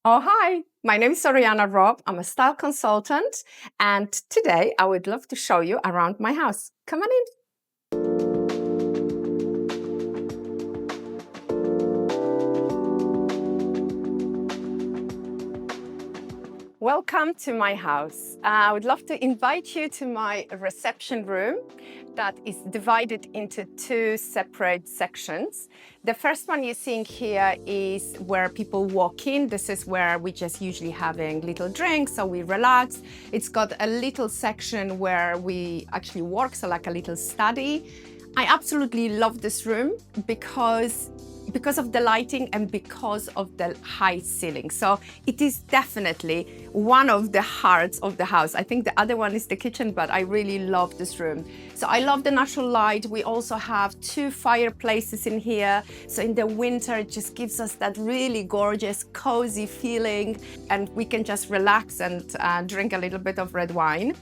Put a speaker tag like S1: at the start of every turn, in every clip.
S1: Oh, hi. My name is Oriona Robb. I'm a style consultant, and today I would love to show you around my house. Come on in. Welcome to my house. I would love to invite you to my reception room that is divided into two separate sections. The first one you're seeing here is where people walk in. This is where we just usually having little drinks, so we relax. It's got a little section where we actually work, so like a little study. I absolutely love this room because of the lighting and because of the high ceiling. So it is definitely one of the hearts of the house. I think the other one is the kitchen, but I really love this room. So I love the natural light. We also have two fireplaces in here. So in the winter, it just gives us that really gorgeous, cozy feeling, and we can just relax and drink a little bit of red wine.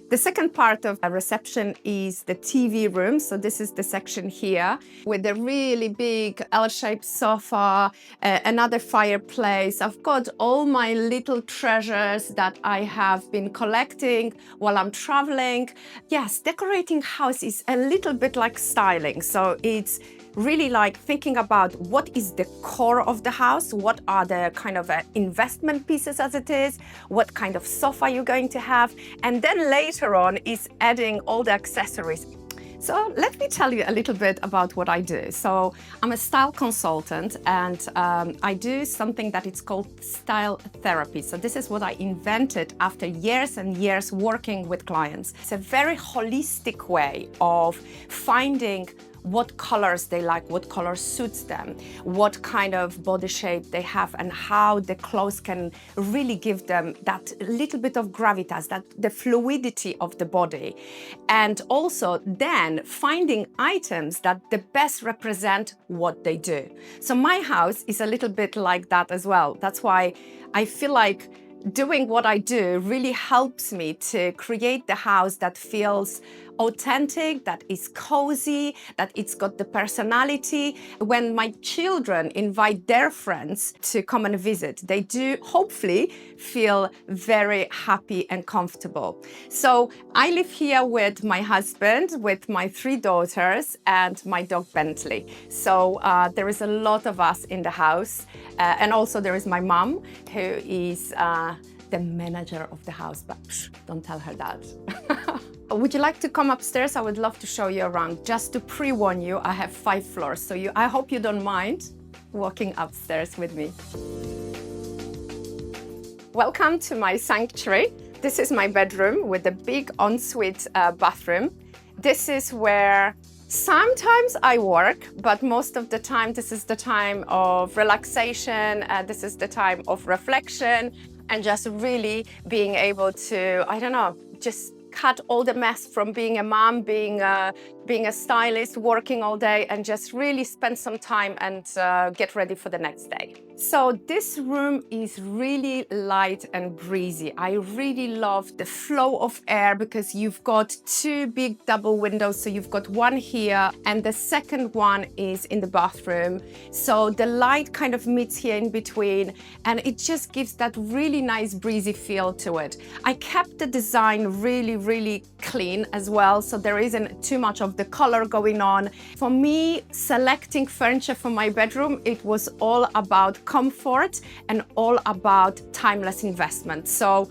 S1: The second part of a reception is the TV room. So this is the section here with a really big L-shaped sofa, another fireplace. I've got all my little treasures that I have been collecting while I'm traveling. Yes, decorating house is a little bit like styling. So it's really like thinking about what is the core of the house, what are the kind of investment pieces as it is, what kind of sofa you're going to have, and then later on is adding all the accessories. So let me tell you a little bit about what I do. So I'm a style consultant, and I do something that it's called style therapy. So this is what I invented after years and years working with clients. It's a very holistic way of finding what colors they like, what color suits them, what kind of body shape they have, and how the clothes can really give them that little bit of gravitas, that the fluidity of the body. And also then finding items that the best represent what they do. So my house is a little bit like that as well. That's why I feel like doing what I do really helps me to create the house that feels authentic, that is cozy, that it's got the personality. When my children invite their friends to come and visit, they do hopefully feel very happy and comfortable. So I live here with my husband, with my three daughters, and my dog Bentley. So there is a lot of us in the house. And also there is my mom, who is the manager of the house, but don't tell her that. Would you like to come upstairs? I would love to show you around. Just to pre-warn you, I have 5 floors, so I hope you don't mind walking upstairs with me. Welcome to my sanctuary. This is my bedroom with a big ensuite bathroom. This is where sometimes I work, but most of the time this is the time of relaxation, this is the time of reflection, and just really being able to, I don't know, just cut all the mess from being a mom, being a stylist, working all day, and just really spend some time and get ready for the next day. So this room is really light and breezy. I really love the flow of air because you've got 2 big double windows. So you've got one here and the second one is in the bathroom. So the light kind of meets here in between, and it just gives that really nice breezy feel to it. I kept the design really clean as well, so there isn't too much of the color going on. For me, selecting furniture for my bedroom, it was all about comfort and all about timeless investment. So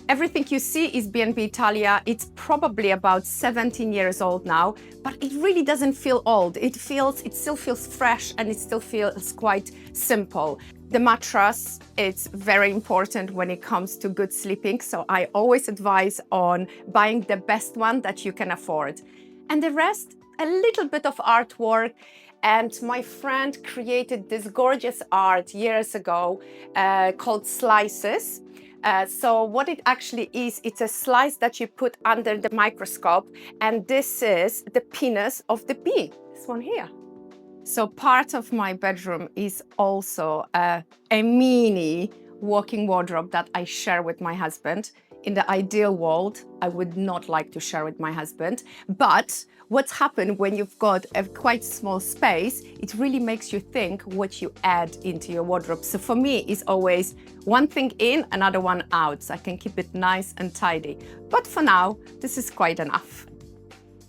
S1: everything you see is B&B Italia. It's probably about 17 years old now, but it really doesn't feel old. It still feels fresh, and it still feels quite simple. The mattress, it's very important when it comes to good sleeping. So I always advise on buying the best one that you can afford. And the rest, a little bit of artwork. And my friend created this gorgeous art years ago called slices. So what it actually is, it's a slice that you put under the microscope, and this is the penis of the bee, this one here. So part of my bedroom is also a mini walk-in wardrobe that I share with my husband. in the ideal world, I would not like to share with my husband. But what's happened when you've got a quite small space, it really makes you think what you add into your wardrobe. So for me, it's always one thing in, another one out, so I can keep it nice and tidy. But for now, this is quite enough.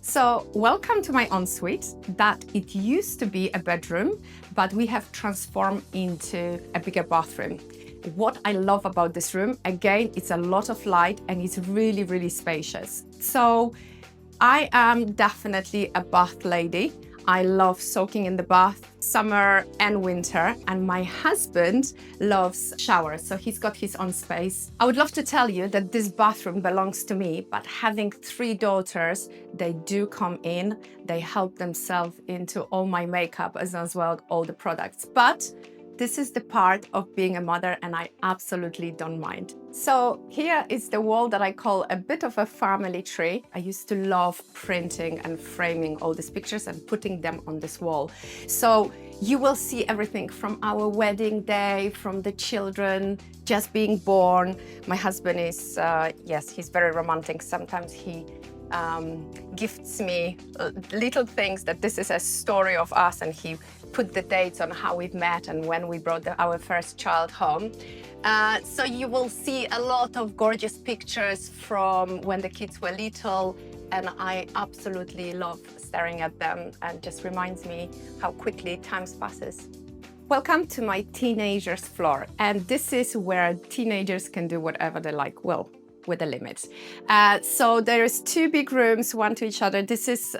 S1: So welcome to my ensuite. That it used to be a bedroom, but we have transformed into a bigger bathroom. What I love about this room, again, it's a lot of light and it's really, really spacious. So I am definitely a bath lady. I love soaking in the bath, summer and winter, and my husband loves showers, so he's got his own space. I would love to tell you that this bathroom belongs to me, but having 3 daughters, they do come in, they help themselves into all my makeup as well, all the products. But this is the part of being a mother and I absolutely don't mind. So here is the wall that I call a bit of a family tree. I used to love printing and framing all these pictures and putting them on this wall. So you will see everything from our wedding day, from the children just being born. My husband is, yes, he's very romantic. Sometimes he gifts me little things that this is a story of us, and he put the dates on how we've met and when we brought our first child home. So you will see a lot of gorgeous pictures from when the kids were little, and I absolutely love staring at them, and just reminds me how quickly time passes. Welcome to my teenagers floor, and this is where teenagers can do whatever they like. Well, with a limit. So there's 2 big rooms, one to each other. This is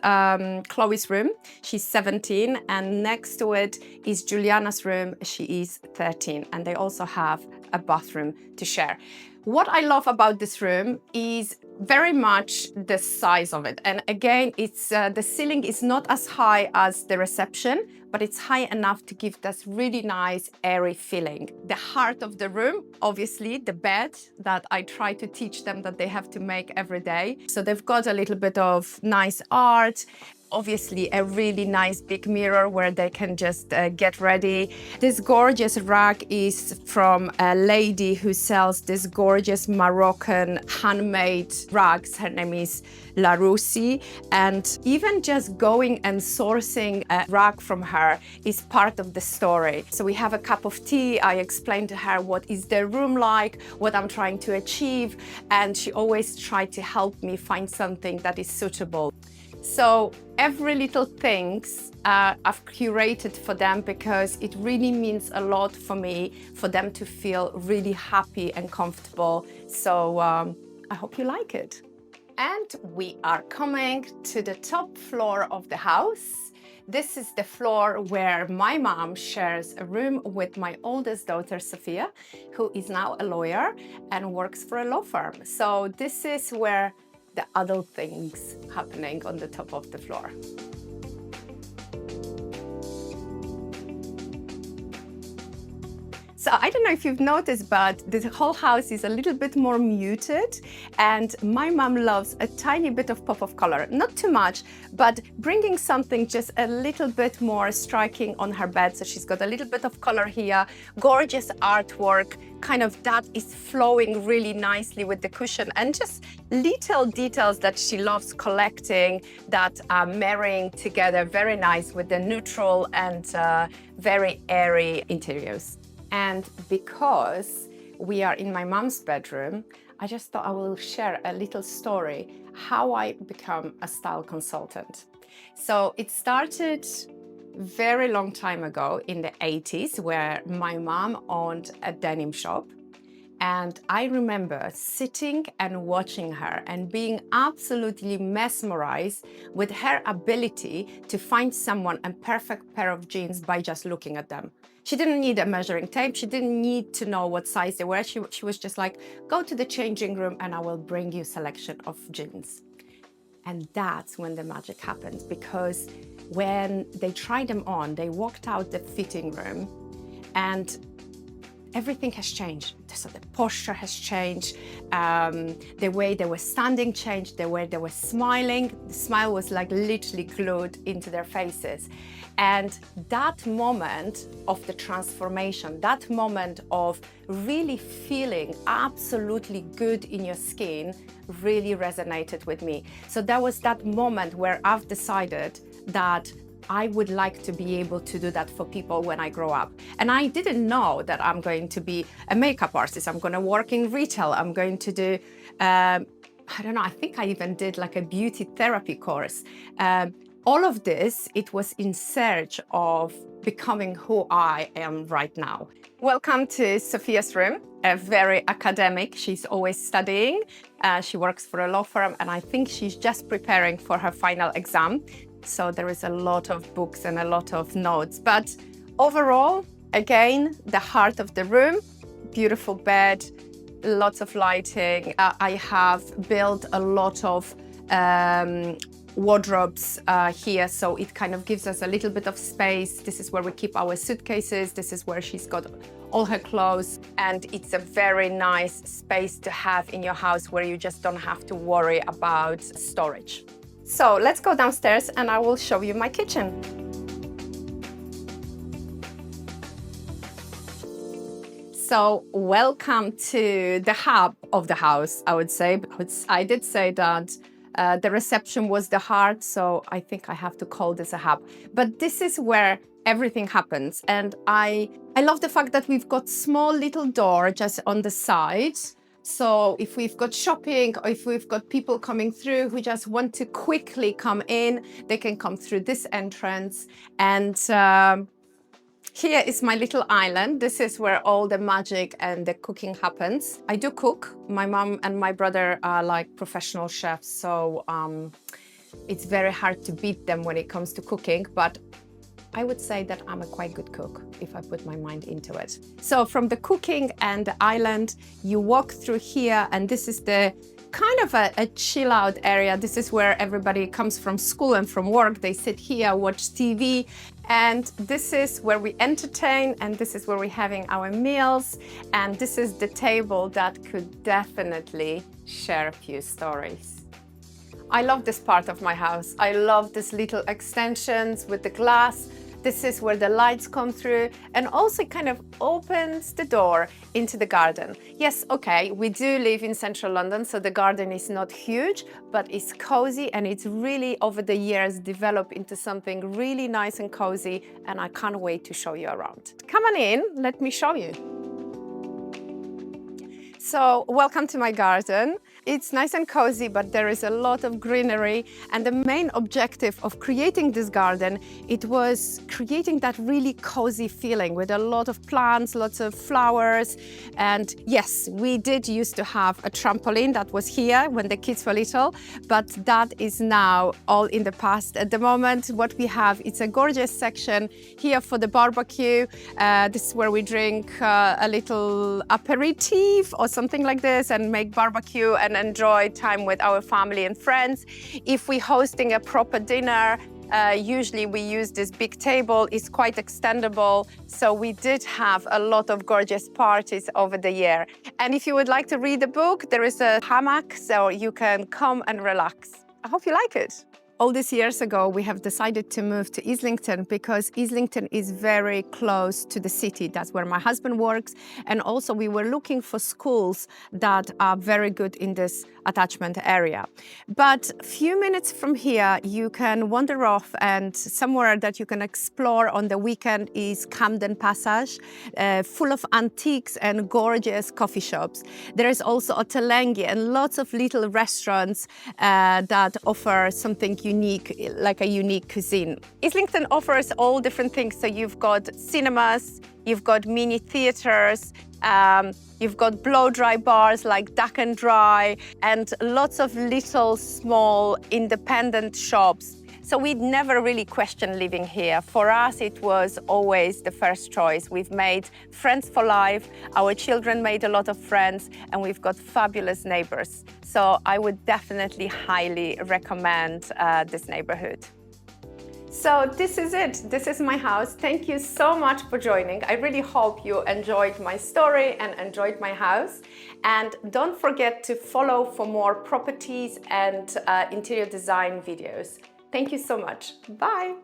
S1: Chloe's room. She's 17, and next to it is Juliana's room. She is 13, and they also have a bathroom to share. What I love about this room is very much the size of it. And again, it's the ceiling is not as high as the reception, but it's high enough to give this really nice, airy feeling. The heart of the room, obviously, the bed that I try to teach them that they have to make every day. So they've got a little bit of nice art. Obviously, a really nice big mirror where they can just get ready. This gorgeous rug is from a lady who sells this gorgeous Moroccan handmade rugs. Her name is Rosi, and even just going and sourcing a rug from her is part of the story. So we have a cup of tea. I explain to her what is the room like, what I'm trying to achieve, and she always tries to help me find something that is suitable. So every little things I've curated for them because it really means a lot for me, for them to feel really happy and comfortable. So I hope you like it. And we are coming to the top floor of the house. This is the floor where my mom shares a room with my oldest daughter, Sophia, who is now a lawyer and works for a law firm. So this is where the adult things happening on the top of the floor. So I don't know if you've noticed, but the whole house is a little bit more muted, and my mom loves a tiny bit of pop of color. Not too much, but bringing something just a little bit more striking on her bed. So she's got a little bit of color here, gorgeous artwork, kind of that is flowing really nicely with the cushion, and just little details that she loves collecting that are marrying together very nice with the neutral and very airy interiors. And because we are in my mom's bedroom, I just thought I will share a little story how I become a style consultant. So it started very long time ago in the 80s, where my mom owned a denim shop. And I remember sitting and watching her and being absolutely mesmerized with her ability to find someone a perfect pair of jeans by just looking at them. She didn't need a measuring tape. She didn't need to know what size they were. She was just like, go to the changing room and I will bring you a selection of jeans. And that's when the magic happened, because when they tried them on, they walked out the fitting room and everything has changed. So the posture has changed, the way they were standing changed, the way they were smiling. The smile was like literally glued into their faces. And that moment of the transformation, that moment of really feeling absolutely good in your skin really resonated with me. So that was that moment where I've decided that I would like to be able to do that for people when I grow up. And I didn't know that I'm going to be a makeup artist. I'm going to work in retail. I'm going to do, I don't know, I think I even did like a beauty therapy course. All of this, it was in search of becoming who I am right now. Welcome to Sophia's room, very academic. She's always studying. She works for a law firm, and I think she's just preparing for her final exam. So there is a lot of books and a lot of notes. But overall, again, the heart of the room, beautiful bed, lots of lighting. I have built a lot of wardrobes here, so it kind of gives us a little bit of space. This is where we keep our suitcases. This is where she's got all her clothes, and it's a very nice space to have in your house where you just don't have to worry about storage. So let's go downstairs and I will show you my kitchen. So welcome to the hub of the house, I would say. I did say that the reception was the heart, so I think I have to call this a hub. But this is where everything happens. And I love the fact that we've got small little door just on the side. So if we've got shopping or if we've got people coming through who just want to quickly come in, they can come through this entrance. And here is my little island. This is where all the magic and the cooking happens. I do cook. My mom and my brother are like professional chefs, so it's very hard to beat them when it comes to cooking, but I would say that I'm a quite good cook if I put my mind into it. So from the cooking and the island, you walk through here, and this is the kind of a chill out area. This is where everybody comes from school and from work. They sit here, watch TV, and this is where we entertain, and this is where we're having our meals, and this is the table that could definitely share a few stories. I love this part of my house. I love these little extensions with the glass. This is where the lights come through, and also kind of opens the door into the garden. Yes, okay, we do live in central London, so the garden is not huge, but it's cozy, and it's really over the years developed into something really nice and cozy, and I can't wait to show you around. Come on in, let me show you. So welcome to my garden. It's nice and cozy, but there is a lot of greenery. And the main objective of creating this garden, it was creating that really cozy feeling with a lot of plants, lots of flowers. And yes, we did used to have a trampoline that was here when the kids were little, but that is now all in the past. At the moment, what we have, it's a gorgeous section here for the barbecue. This is where we drink a little aperitif or something like this and make barbecue and enjoy time with our family and friends. If we're hosting a proper dinner, usually we use this big table. It's quite extendable. So we did have a lot of gorgeous parties over the year. And if you would like to read a book, there is a hammock, so you can come and relax. I hope you like it. All these years ago, we have decided to move to Islington because Islington is very close to the city. That's where my husband works. And also we were looking for schools that are very good in this attachment area. But a few minutes from here, you can wander off, and somewhere that you can explore on the weekend is Camden Passage, full of antiques and gorgeous coffee shops. There is also Ottolenghi and lots of little restaurants that offer something unique, like a unique cuisine. Islington offers all different things. So you've got cinemas, you've got mini theaters, you've got blow-dry bars like Duck and Dry, and lots of little small independent shops. So we'd never really questioned living here. For us, it was always the first choice. We've made friends for life, our children made a lot of friends, and we've got fabulous neighbors. So I would definitely highly recommend this neighborhood. So this is it. This is my house. Thank you so much for joining. I really hope you enjoyed my story and enjoyed my house. And don't forget to follow for more properties and interior design videos. Thank you so much. Bye.